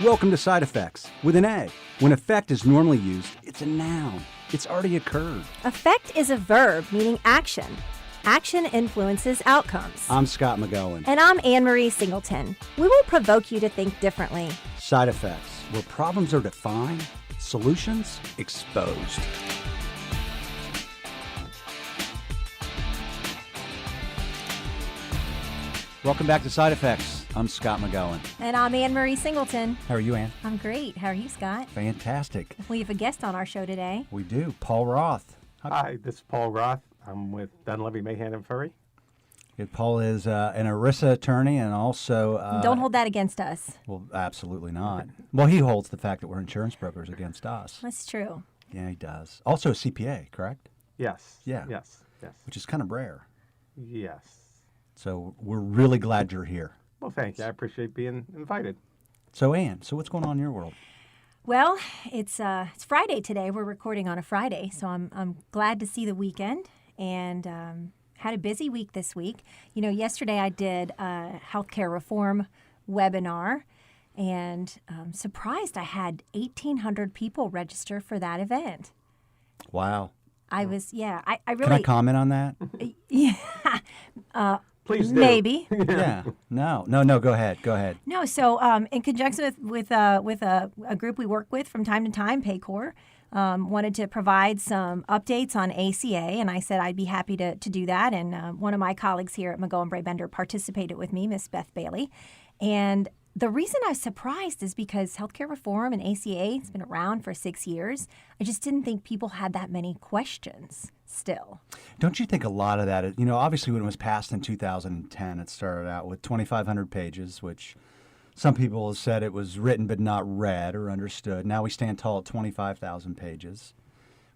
Welcome to Side Effects with an A. When effect is normally used, it's a noun. It's already occurred. Effect is a verb meaning action. Action influences outcomes. I'm Scott McGohan. And I'm Marie Singleton. We will provoke you to think differently. Side Effects, where problems are defined, solutions exposed. Welcome back to Side Effects. I'm Scott McGohan. And I'm Marie Singleton. How are you, Ann? I'm great. How are you, Scott? Fantastic. We have a guest on our show today. We do. Paul Routh. Hi, this is Paul Routh. I'm with Dunleavy, Mahan, and Furry. Paul is an ERISA attorney and also... Don't hold that against us. Well, absolutely not. Well, he holds the fact that we're insurance brokers against us. That's true. Yeah, he does. Also a CPA, correct? Yes. Yeah. Yes. Which is kind of rare. Yes. So we're really glad you're here. Well, thank you. I appreciate being invited. So, Ann, what's going on in your world? Well, it's Friday today. We're recording on a Friday, so I'm glad to see the weekend and had a busy week this week. You know, yesterday I did a healthcare reform webinar, and I'm surprised I had 1,800 people register for that event. Wow. I was, I really... Can I comment on that? Yeah. Please do. Maybe. Yeah. No, go ahead. No, so in conjunction with a group we work with from time to time, Paycor, wanted to provide some updates on ACA, and I said I'd be happy to do that. And one of my colleagues here at McGohan Brabender participated with me, Miss Beth Bailey. And the reason I was surprised is because healthcare reform and ACA has been around for 6 years. I just didn't think people had that many questions still. Don't you think a lot of that, obviously when it was passed in 2010, it started out with 2,500 pages, which some people have said it was written but not read or understood. Now we stand tall at 25,000 pages.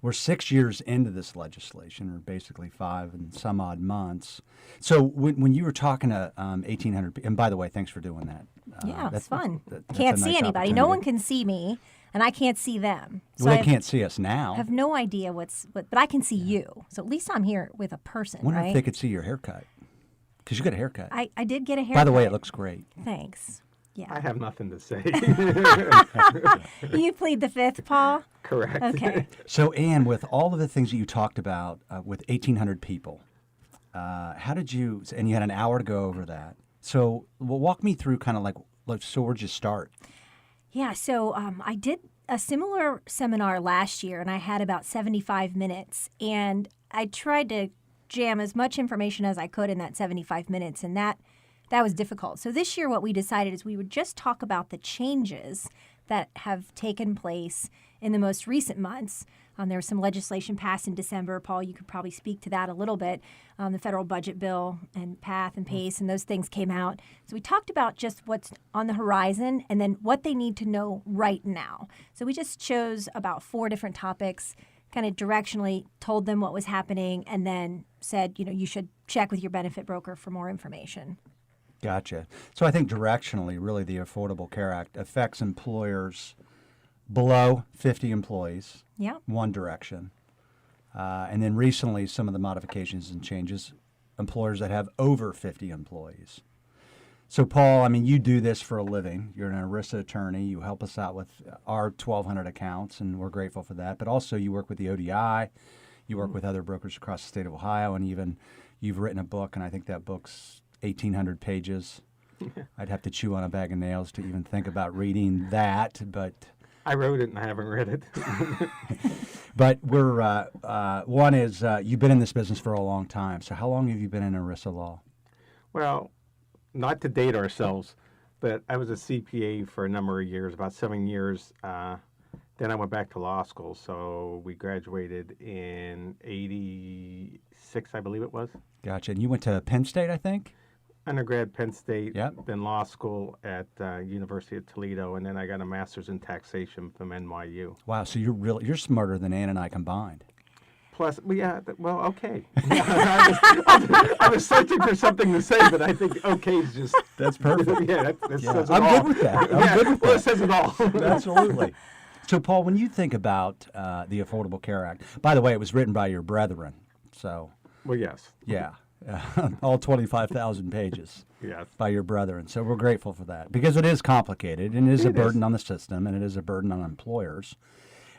We're 6 years into this legislation, or basically 5 and some odd months. So when you were talking to 1,800, and by the way, thanks for doing that. Yeah, it's fun. That's Can't a see nice anybody. No one opportunity. can see me, and I can't see them. So Well, they can't see us now. I have no idea but I can see you. So at least I'm here with a person, I wonder right? if they could see your haircut. Because you got a haircut. I did get a haircut. By the way, it looks great. Thanks. Yeah. I have nothing to say. You plead the fifth, Paul? Correct. Okay. So, Ann, with all of the things that you talked about with 1,800 people, how did you, and you had an hour to go over that. So, walk me through kind of so where'd you start? Yeah, so I did a similar seminar last year, and I had about 75 minutes, and I tried to jam as much information as I could in that 75 minutes, and that was difficult. So this year what we decided is we would just talk about the changes that have taken place in the most recent months. There was some legislation passed in December. Paul, you could probably speak to that a little bit. The federal budget bill and PATH and PACE and those things came out. So we talked about just what's on the horizon and then what they need to know right now. So we just chose about 4 different topics, kind of directionally told them what was happening, and then said, you should check with your benefit broker for more information. Gotcha. So I think directionally, really, the Affordable Care Act affects employers below 50 employees, Yeah. one direction. And then recently, some of the modifications and changes, employers that have over 50 employees. So, Paul, you do this for a living. You're an ERISA attorney. You help us out with our 1,200 accounts, and we're grateful for that. But also, you work with the ODI. You work with other brokers across the state of Ohio, and even you've written a book, and I think that book's 1,800 pages. I'd have to chew on a bag of nails to even think about reading that, but... I wrote it and I haven't read it. But we're one is you've been in this business for a long time. So how long have you been in ERISA law? Well, not to date ourselves, but I was a CPA for a number of years, about 7 years. Then I went back to law school. So we graduated in 86, I believe it was. Gotcha. And you went to Penn State, I think? Undergrad, Penn State, Yep. then law school at University of Toledo, and then I got a master's in taxation from NYU. Wow. So you're smarter than Ann and I combined. Plus, okay. I was searching for something to say, but I think okay is just... That's perfect. Yeah, that says it I'm all. good with that. I'm good with Well, that. it says it all. Absolutely. So, Paul, when you think about the Affordable Care Act, by the way, it was written by your brethren. So, Well, yes. yeah. all 25,000 pages Yes. by your brother. And so we're grateful for that because it is complicated and it is a It burden is. on the system and it is a burden on employers.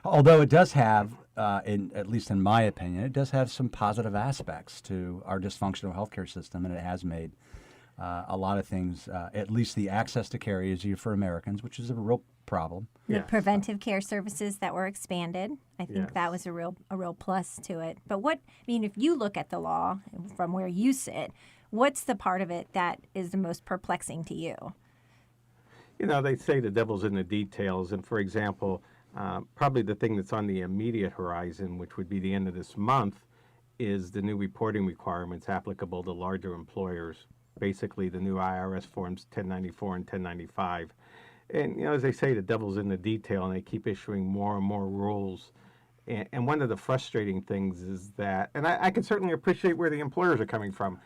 Although it does have, at least in my opinion, it does have some positive aspects to our dysfunctional healthcare system, and it has made a lot of things, at least the access to care easier for Americans, which is a real problem. The Yes. preventive care services that were expanded, I think Yes. that was a real plus to it. But if you look at the law from where you sit, what's the part of it that is the most perplexing to you? You know, they say the devil's in the details. And for example, probably the thing that's on the immediate horizon, which would be the end of this month, is the new reporting requirements applicable to larger employers. Basically, the new IRS forms 1094 and 1095. And, as they say, the devil's in the detail, and they keep issuing more and more rules. And one of the frustrating things is that, and I can certainly appreciate where the employers are coming from.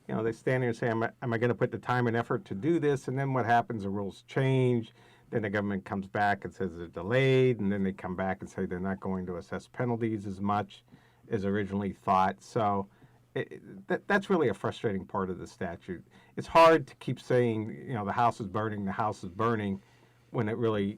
They stand there and say, am I going to put the time and effort to do this? And then what happens? The rules change. Then the government comes back and says they're delayed. And then they come back and say they're not going to assess penalties as much as originally thought. So that's really a frustrating part of the statute. It's hard to keep saying, the house is burning, when it really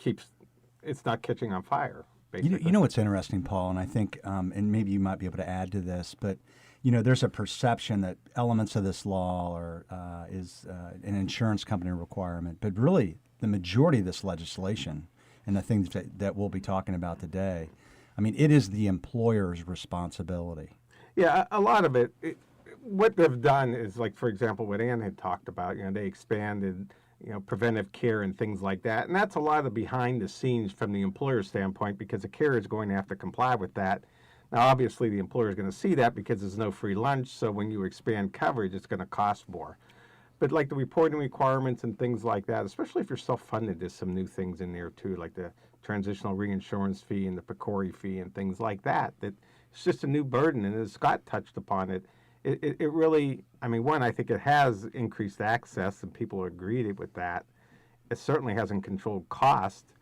it's not catching on fire, basically. You know what's interesting, Paul, and I think, and maybe you might be able to add to this, but there's a perception that elements of this law is an insurance company requirement, but really the majority of this legislation and the things that we'll be talking about today, it is the employer's responsibility. Yeah, a lot of it, what they've done is, like, for example, what Ann had talked about, they expanded, preventive care and things like that. And that's a lot of behind the scenes from the employer's standpoint, because the carrier is going to have to comply with that. Now, obviously, the employer is going to see that because there's no free lunch. So when you expand coverage, it's going to cost more. But like the reporting requirements and things like that, especially if you're self-funded, there's some new things in there too, like the transitional reinsurance fee and the PCORI fee and things like that. That it's just a new burden. And as Scott touched upon it, it really, one, I think it has increased access and people agreed with that. It certainly hasn't controlled cost,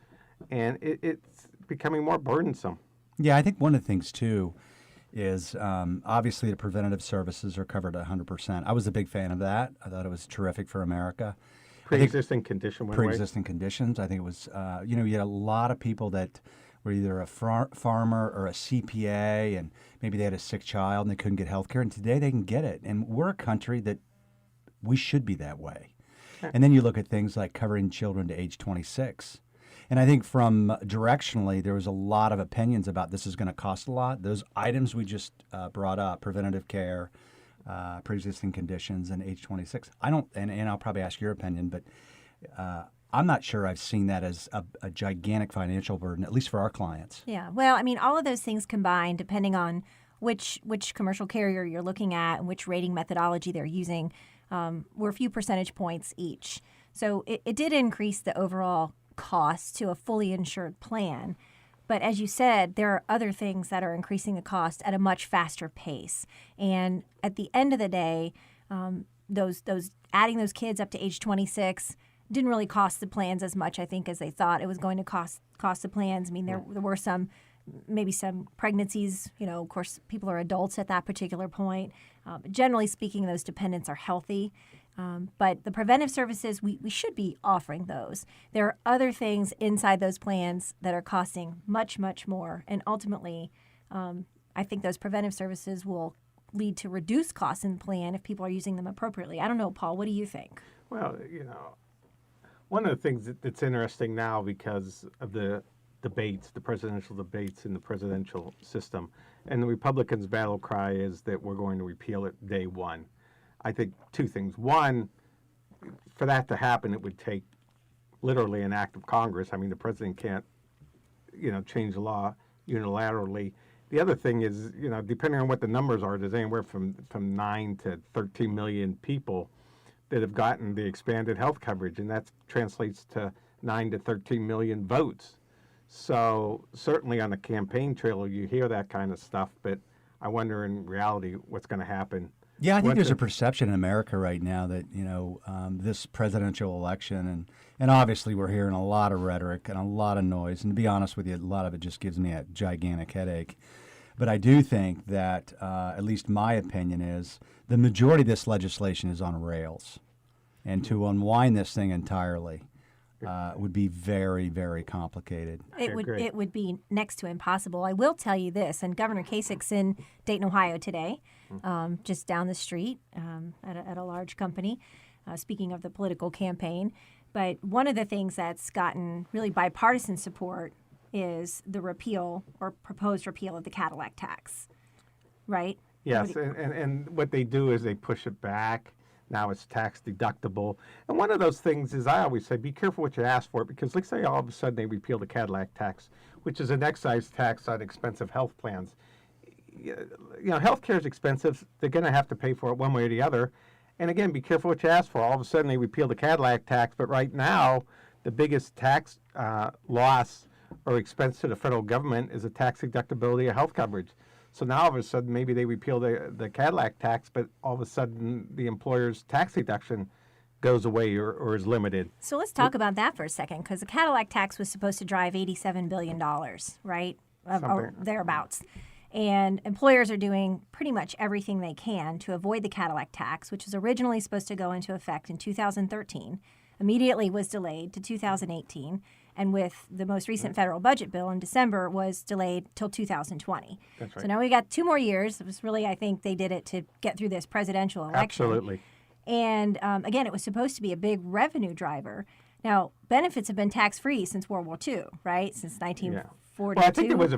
and it's becoming more burdensome. Yeah, I think one of the things too is obviously the preventative services are covered 100%. I was a big fan of that. I thought it was terrific for America. Pre-existing condition went away. Pre-existing conditions. I think it was, you had a lot of people that were either a farmer or a CPA, and maybe they had a sick child and they couldn't get health care, and today they can get it. And we're a country that we should be that way. And then you look at things like covering children to age 26. And I think from directionally, there was a lot of opinions about this is going to cost a lot. Those items we just brought up, preventative care, pre-existing conditions, and age 26. I don't, and I'll probably ask your opinion, but I'm not sure I've seen that as a gigantic financial burden, at least for our clients. Yeah. Well, all of those things combined, depending on which commercial carrier you're looking at and which rating methodology they're using, were a few percentage points each. So it did increase the overall cost to a fully insured plan. But as you said, there are other things that are increasing the cost at a much faster pace. And at the end of the day, those adding those kids up to age 26 didn't really cost the plans as much, I think, as they thought it was going to cost the plans. There were maybe some pregnancies. Of course, people are adults at that particular point. Generally speaking, those dependents are healthy. But the preventive services, we should be offering those. There are other things inside those plans that are costing much, much more. And ultimately, I think those preventive services will lead to reduced costs in the plan if people are using them appropriately. I don't know, Paul, what do you think? Well, one of the things that's interesting now because of the debates, the presidential debates in the presidential system, and the Republicans' battle cry is that we're going to repeal it day one. I think two things. One, for that to happen, it would take literally an act of Congress. The president can't, change the law unilaterally. The other thing is, depending on what the numbers are, there's anywhere from 9 to 13 million people that have gotten the expanded health coverage, and that translates to 9 to 13 million votes. So certainly on the campaign trail, you hear that kind of stuff, but I wonder in reality what's going to happen. Yeah, I think there's a perception in America right now that, this presidential election, and obviously we're hearing a lot of rhetoric and a lot of noise, and to be honest with you, a lot of it just gives me a gigantic headache. But I do think that, at least my opinion is, the majority of this legislation is on rails. And to unwind this thing entirely would be very, very complicated. It would be next to impossible. I will tell you this, and Governor Kasich's in Dayton, Ohio today, just down the street at a large company, speaking of the political campaign. But one of the things that's gotten really bipartisan support is the repeal or proposed repeal of the Cadillac tax, right? Yes, and what they do is they push it back. Now it's tax deductible. And one of those things is, I always say, be careful what you ask for, because let's say all of a sudden they repeal the Cadillac tax, which is an excise tax on expensive health plans. You know, healthcare is expensive. They're going to have to pay for it one way or the other. And again, be careful what you ask for. All of a sudden they repeal the Cadillac tax, but right now the biggest tax loss or expense to the federal government is the tax deductibility of health coverage. So now all of a sudden maybe they repeal the Cadillac tax, but all of a sudden the employer's tax deduction goes away or is limited. So let's talk about that for a second, because the Cadillac tax was supposed to drive $87 billion, right? Or thereabouts. And employers are doing pretty much everything they can to avoid the Cadillac tax, which was originally supposed to go into effect in 2013, immediately was delayed to 2018, and with the most recent federal budget bill in December was delayed till 2020. That's right. So now we got 2 more years. It was really, I think they did it to get through this presidential election. Absolutely. And again, it was supposed to be a big revenue driver. Now, benefits have been tax-free since World War II, right? Since 1942. Well, I think there was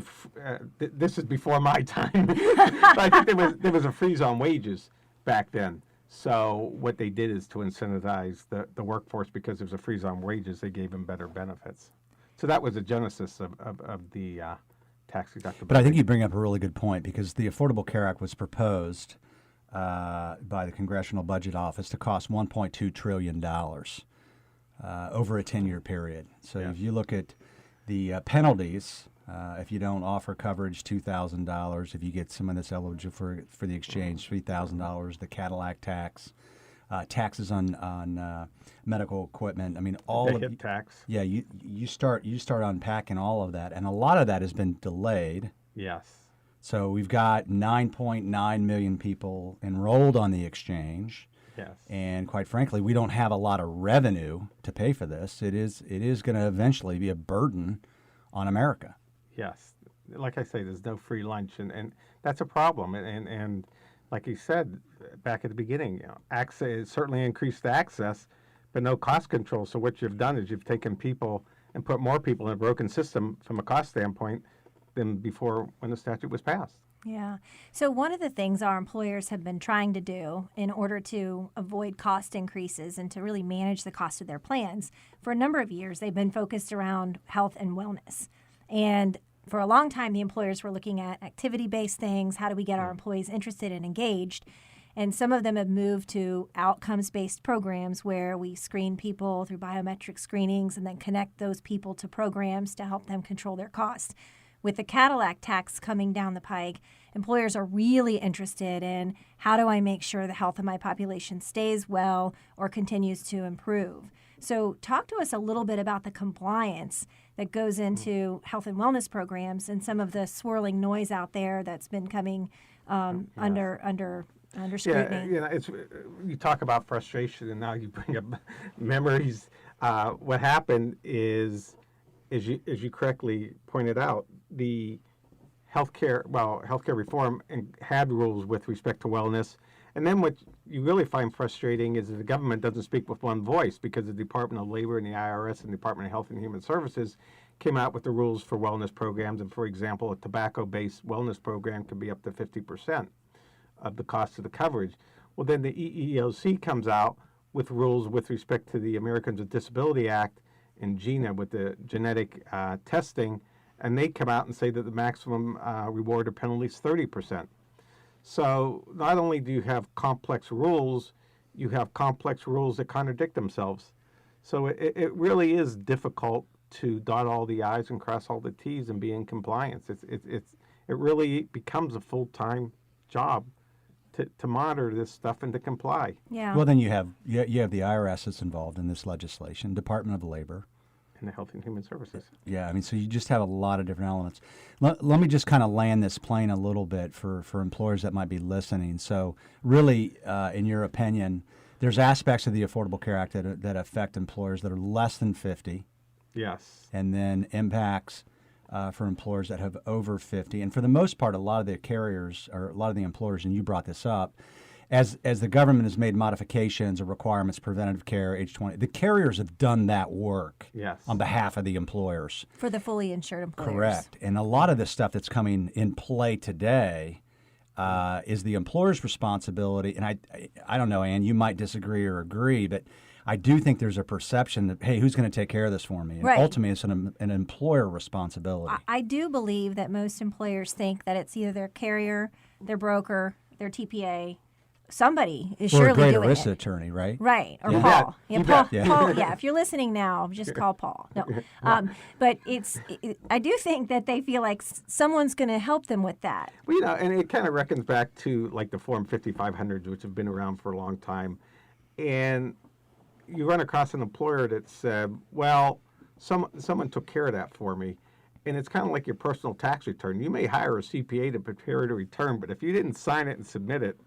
this is before my time. But I think there was a freeze on wages back then. So what they did is to incentivize the workforce, because there was a freeze on wages, they gave them better benefits. So that was the genesis of the tax deductibility. But I think you bring up a really good point, because the Affordable Care Act was proposed by the Congressional Budget Office to cost $1.2 trillion over a 10-year period. So if you look at the penalties, if you don't offer coverage, $2,000. If you get someone that's eligible for the exchange, $3,000. The Cadillac tax, taxes on medical equipment. I mean, all the of hip tax. Yeah, you start unpacking all of that, and a lot of that has been delayed. Yes. So we've got 9.9 million people enrolled on the exchange. Yes. And quite frankly, we don't have a lot of revenue to pay for this. It is going to eventually be a burden on America. Yes. Like I say, there's no free lunch, and that's a problem. And like you said back at the beginning, access certainly increased access, but no cost control. So what you've done is you've taken people and put more people in a broken system from a cost standpoint than before when the statute was passed. Yeah. So one of the things our employers have been trying to do in order to avoid cost increases and to really manage the cost of their plans, for a number of years, they've been focused around health and wellness. And for a long time, the employers were looking at activity-based things. How do we get our employees interested and engaged? And some of them have moved to outcomes-based programs where we screen people through biometric screenings and then connect those people to programs to help them control their costs. With the Cadillac tax coming down the pike, employers are really interested in how do I make sure the health of my population stays well or continues to improve. So talk to us a little bit about the compliance that goes into health and wellness programs and some of the swirling noise out there that's been coming under scrutiny. Yeah, it's you talk about frustration, and now you bring up memories. What happened is, as you correctly pointed out, the healthcare reform had rules with respect to wellness. And then what you really find frustrating is that the government doesn't speak with one voice, because the Department of Labor and the IRS and the Department of Health and Human Services came out with the rules for wellness programs. And for example, a tobacco-based wellness program could be up to 50% of the cost of the coverage. Well, then the EEOC comes out with rules with respect to the Americans with Disability Act and GINA with the genetic testing, and they come out and say that the maximum reward or penalty is 30%. So not only do you have complex rules, you have complex rules that contradict themselves. So it really is difficult to dot all the I's and cross all the T's and be in compliance. It really becomes a full-time job to monitor this stuff and to comply. Yeah. Well, then you have the IRS that's involved in this legislation, Department of Labor, in the Health and Human Services. Yeah, I mean, so you just have a lot of different elements. Let me just kind of land this plane a little bit for employers that might be listening. So really, in your opinion, there's aspects of the Affordable Care Act that affect employers that are less than 50. Yes. And then impacts for employers that have over 50. And for the most part, a lot of the carriers or a lot of the employers, and you brought this up, as the government has made modifications or requirements, preventative care, age 20, the carriers have done that work Yes. on behalf of the employers. For the fully insured employers. Correct. And a lot of the stuff that's coming in play today is the employer's responsibility. And I don't know, Ann, you might disagree or agree, but I do think there's a perception that, hey, who's going to take care of this for me? And Right. ultimately, it's an employer responsibility. I do believe that most employers think that it's either their carrier, their broker, their TPA. Somebody is or surely a great doing ERISA it. attorney, right? Right, or Yeah. Paul. You Yeah, bet. Paul. Yeah. Paul. Yeah, if you're listening now, just call Paul. No, but I do think that they feel like someone's going to help them with that. Well, and it kind of reckons back to like the Form 5500s, which have been around for a long time. And you run across an employer that said, well, someone took care of that for me. And it's kind of like your personal tax return. You may hire a CPA to prepare the return, but if you didn't sign it and submit it,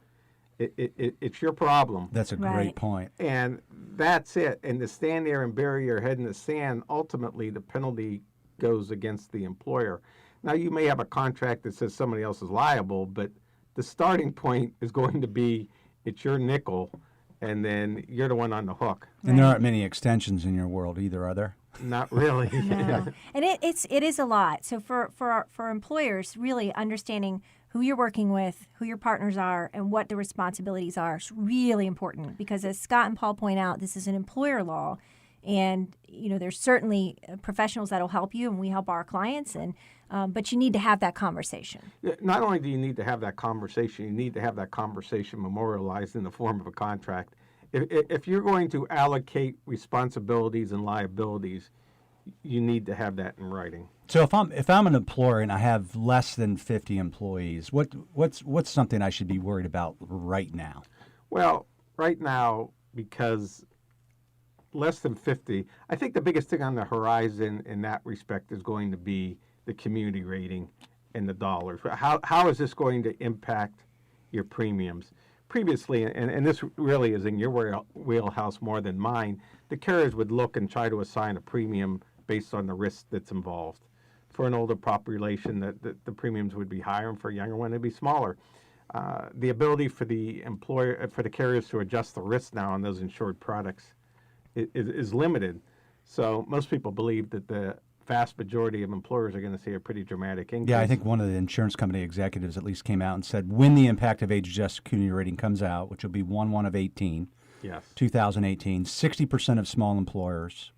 it's your problem. That's a great Right. point. And that's it. And to stand there and bury your head in the sand, ultimately the penalty goes against the employer. Now, you may have a contract that says somebody else is liable, but the starting point is going to be it's your nickel, and then you're the one on the hook. And there aren't many extensions in your world either, are there? Not really. No. And it is a lot. So for employers, really understanding who you're working with, who your partners are, and what the responsibilities are is really important because as Scott and Paul point out, this is an employer law. And, there's certainly professionals that'll help you, and we help our clients, and but you need to have that conversation. Not only do you need to have that conversation, you need to have that conversation memorialized in the form of a contract. If you're going to allocate responsibilities and liabilities, you need to have that in writing. So if I'm an employer and I have less than 50 employees, what's something I should be worried about right now? Well, right now, because less than 50, I think the biggest thing on the horizon in that respect is going to be the community rating and the dollars. How is this going to impact your premiums? Previously, and this really is in your wheelhouse more than mine, the carriers would look and try to assign a premium based on the risk that's involved. For an older population, the premiums would be higher, and for a younger one, it'd be smaller. The ability for the carriers to adjust the risk now on those insured products is limited. So most people believe that the vast majority of employers are going to see a pretty dramatic increase. Yeah, I think one of the insurance company executives at least came out and said when the impact of age-adjusted community rating comes out, which will be 1/1 of 2018, 60% of small employers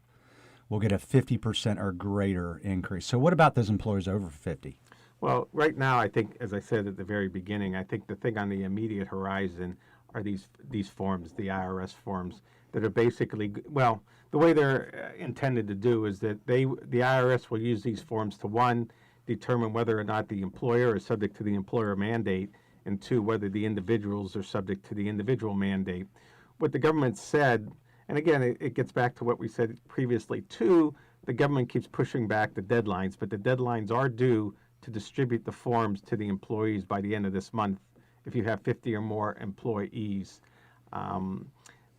will get a 50% or greater increase. So what about those employers over 50? Well, right now, I think, as I said at the very beginning, I think the thing on the immediate horizon are these forms, the IRS forms, that are basically, well, the way they're intended to do is that the IRS will use these forms to, one, determine whether or not the employer is subject to the employer mandate, and two, whether the individuals are subject to the individual mandate. What the government said, and again, it gets back to what we said previously too, the government keeps pushing back the deadlines, but the deadlines are due to distribute the forms to the employees by the end of this month if you have 50 or more employees.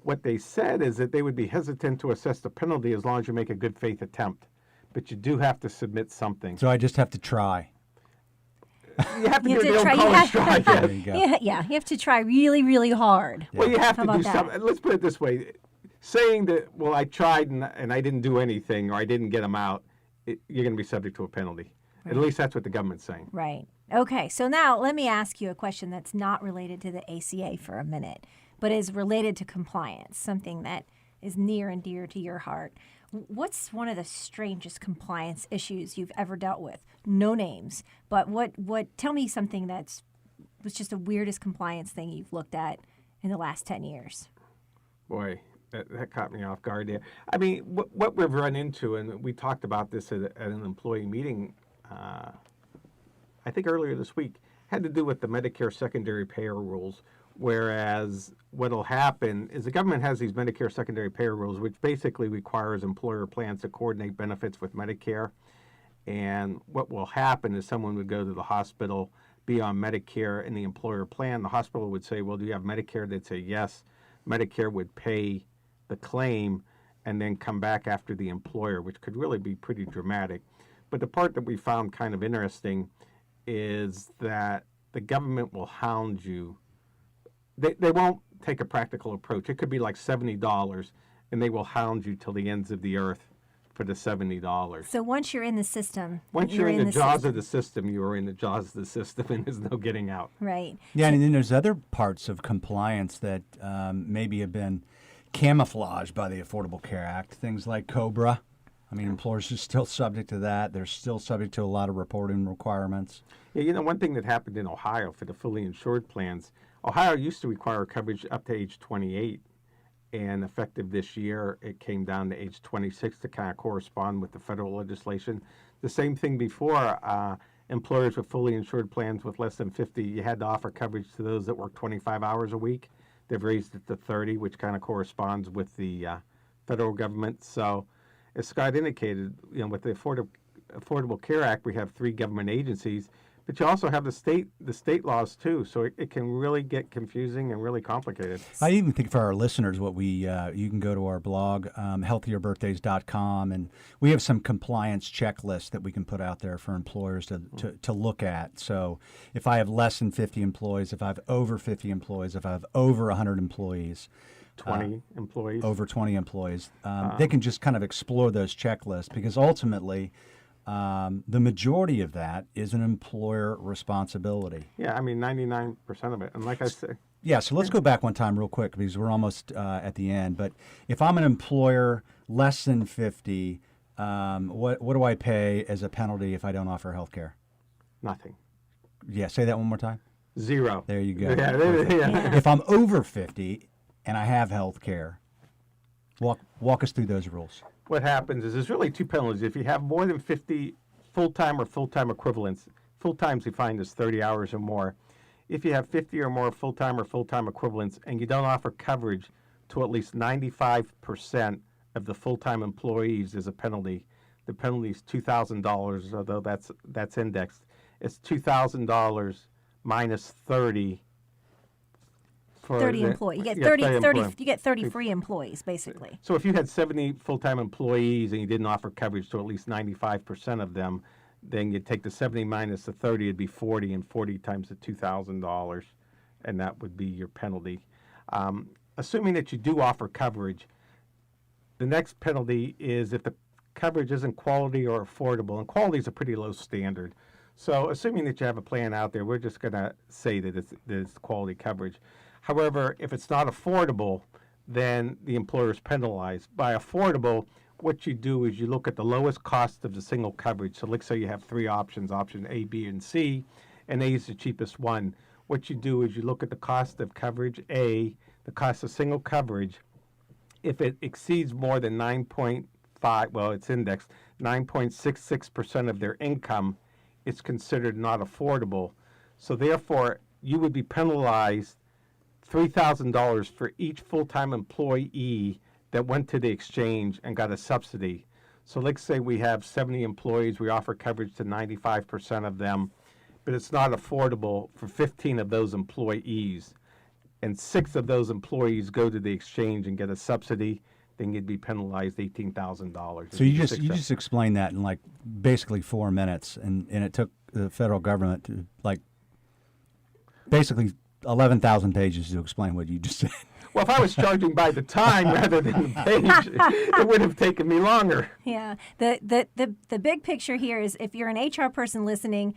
What they said is that they would be hesitant to assess the penalty as long as you make a good faith attempt, but you do have to submit something. So I just have to try. You have to You give have the to old try- you college have- try. There you go. Yeah, you have to try really, really hard. Well, you have How to do about that? something. Let's put it this way. Saying that, well, I tried and I didn't do anything or I didn't get them out, you're going to be subject to a penalty. At least that's what the government's saying. Right. Okay, so now let me ask you a question that's not related to the ACA for a minute, but is related to compliance, something that is near and dear to your heart. What's one of the strangest compliance issues you've ever dealt with? No names, but what tell me something was just the weirdest compliance thing you've looked at in the last 10 years. Boy, that caught me off guard there. I mean, what we've run into, and we talked about this at an employee meeting, I think earlier this week, had to do with the Medicare secondary payer rules, Whereas what'll happen is the government has these Medicare secondary payer rules, which basically requires employer plans to coordinate benefits with Medicare. And what will happen is someone would go to the hospital, be on Medicare in the employer plan. The hospital would say, well, do you have Medicare? They'd say yes. Medicare would pay the claim and then come back after the employer, which could really be pretty dramatic. But the part that we found kind of interesting is that the government will hound you. They won't take a practical approach. It could be like $70, and they will hound you till the ends of the earth for the $70. So once you're in the system, Once you're in the jaws of the system, you are in the jaws of the system, and there's no getting out. Right. Yeah, and then there's other parts of compliance that maybe have been camouflaged by the Affordable Care Act, things like COBRA. I mean, employers are still subject to that. They're still subject to a lot of reporting requirements. Yeah, one thing that happened in Ohio for the fully insured plans, Ohio used to require coverage up to age 28, and effective this year, it came down to age 26 to kind of correspond with the federal legislation. The same thing before, employers with fully insured plans with less than 50, you had to offer coverage to those that work 25 hours a week. They've raised it to 30, which kind of corresponds with the federal government. So, as Scott indicated, with the Affordable Care Act, we have 3 government agencies, but you also have the state laws too. So it can really get confusing and really complicated. I even think for our listeners, what you can go to our blog, healthierbirthdays.com, and we have some compliance checklists that we can put out there for employers to look at. So if I have less than 50 employees, if I have over 50 employees, if I have over 100 employees, 20 employees. Over 20 employees. They can just kind of explore those checklists because ultimately the majority of that is an employer responsibility. Yeah, I mean 99% of it. And like I said. Yeah, so let's go back one time real quick because we're almost at the end. But if I'm an employer less than 50, what do I pay as a penalty if I don't offer health care? Nothing. Yeah, say that one more time. 0. There you go. Yeah. If I'm over 50 and I have health care, walk us through those rules. What happens is there's really 2 penalties. If you have more than 50 full-time or full-time equivalents, full-time's defined as 30 hours or more. If you have 50 or more full-time or full-time equivalents and you don't offer coverage to at least 95% of the full-time employees, there's a penalty. The penalty is $2,000, although that's indexed. It's $2,000 minus 30. 30 employees. You get 30 you get 30 free employees, basically. So if you had 70 full-time employees and you didn't offer coverage to at least 95% of them, then you'd take the 70 minus the 30, it'd be 40, and 40 times the $2,000, and that would be your penalty. Assuming that you do offer coverage, the next penalty is if the coverage isn't quality or affordable, and quality is a pretty low standard. So assuming that you have a plan out there, we're just going to say that it's quality coverage. However, if it's not affordable, then the employer is penalized. By affordable, what you do is you look at the lowest cost of the single coverage. So let's say you have 3 options, option A, B, and C, and A is the cheapest one. What you do is you look at the cost of coverage A, the cost of single coverage. If it exceeds more than 9.5, well, it's indexed, 9.66% of their income, it's considered not affordable. So therefore, you would be penalized $3,000 for each full-time employee that went to the exchange and got a subsidy. So let's say we have 70 employees, we offer coverage to 95% of them, but it's not affordable for 15 of those employees, and 6 of those employees go to the exchange and get a subsidy, then you'd be penalized $18,000. So you just explained that in like basically 4 minutes, and it took the federal government to like basically 11,000 pages to explain what you just said. Well, if I was charging by the time rather than the page, it would have taken me longer. Yeah. The big picture here is if you're an HR person listening,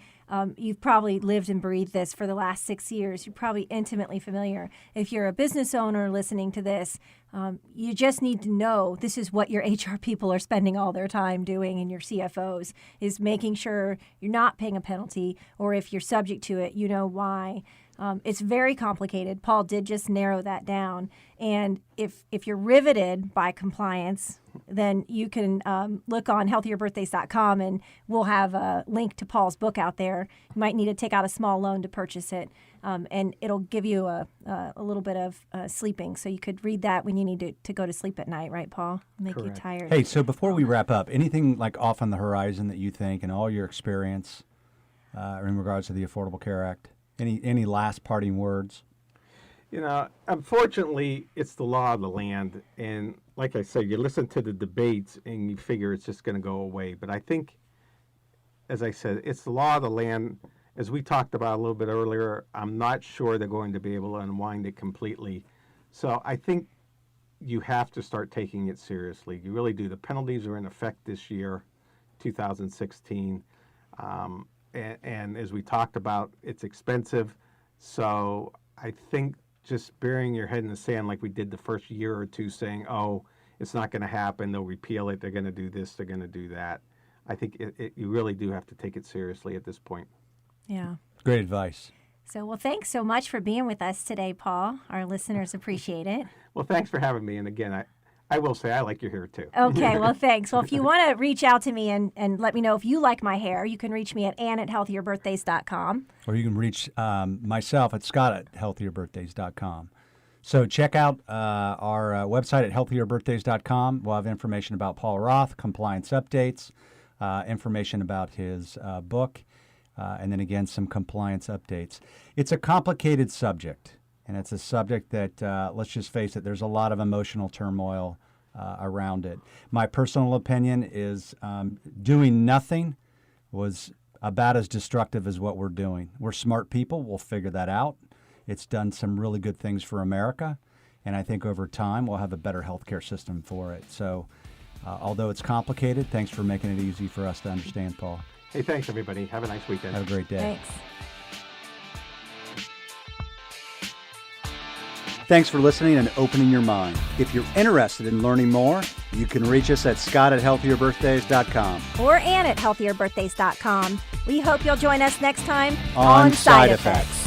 you've probably lived and breathed this for the last 6 years. You're probably intimately familiar. If you're a business owner listening to this, you just need to know this is what your HR people are spending all their time doing, and your CFOs is making sure you're not paying a penalty, or if you're subject to it, you know why. It's very complicated. Paul did just narrow that down. And if you're riveted by compliance, then you can look on healthierbirthdays.com, and we'll have a link to Paul's book out there. You might need to take out a small loan to purchase it, and it'll give you a little bit of sleeping, so you could read that when you need to go to sleep at night, right, Paul? Make Correct. you tired. Hey, so before we wrap up, anything like off on the horizon that you think and all your experience in regards to the Affordable Care Act? Any last parting words? You know, unfortunately, it's the law of the land. And like I said, you listen to the debates and you figure it's just going to go away. But I think, as I said, it's the law of the land. As we talked about a little bit earlier, I'm not sure they're going to be able to unwind it completely. So I think you have to start taking it seriously. You really do. The penalties are in effect this year, 2016. And as we talked about, it's expensive. So I think just burying your head in the sand like we did the first year or two, saying, oh, it's not going to happen, they'll repeal it, they're going to do this, they're going to do that. I think you really do have to take it seriously at this point. Yeah. Great advice. So, well, thanks so much for being with us today, Paul. Our listeners appreciate it. Well, thanks for having me. And again, I will say I like your hair too. Okay, well, thanks. Well, if you want to reach out to me and let me know if you like my hair, you can reach me at ann@healthierbirthdays.com. Or you can reach myself at scott@healthierbirthdays.com. So check out our website at healthierbirthdays.com. We'll have information about Paul Routh, compliance updates, information about his book, and then again, some compliance updates. It's a complicated subject. And it's a subject that, let's just face it, there's a lot of emotional turmoil around it. My personal opinion is doing nothing was about as destructive as what we're doing. We're smart people. We'll figure that out. It's done some really good things for America. And I think over time, we'll have a better healthcare system for it. So although it's complicated, thanks for making it easy for us to understand, Paul. Hey, thanks, everybody. Have a nice weekend. Have a great day. Thanks. Thanks for listening and opening your mind. If you're interested in learning more, you can reach us at scott@healthierbirthdays.com. Or ann@healthierbirthdays.com. We hope you'll join us next time on Side Effects.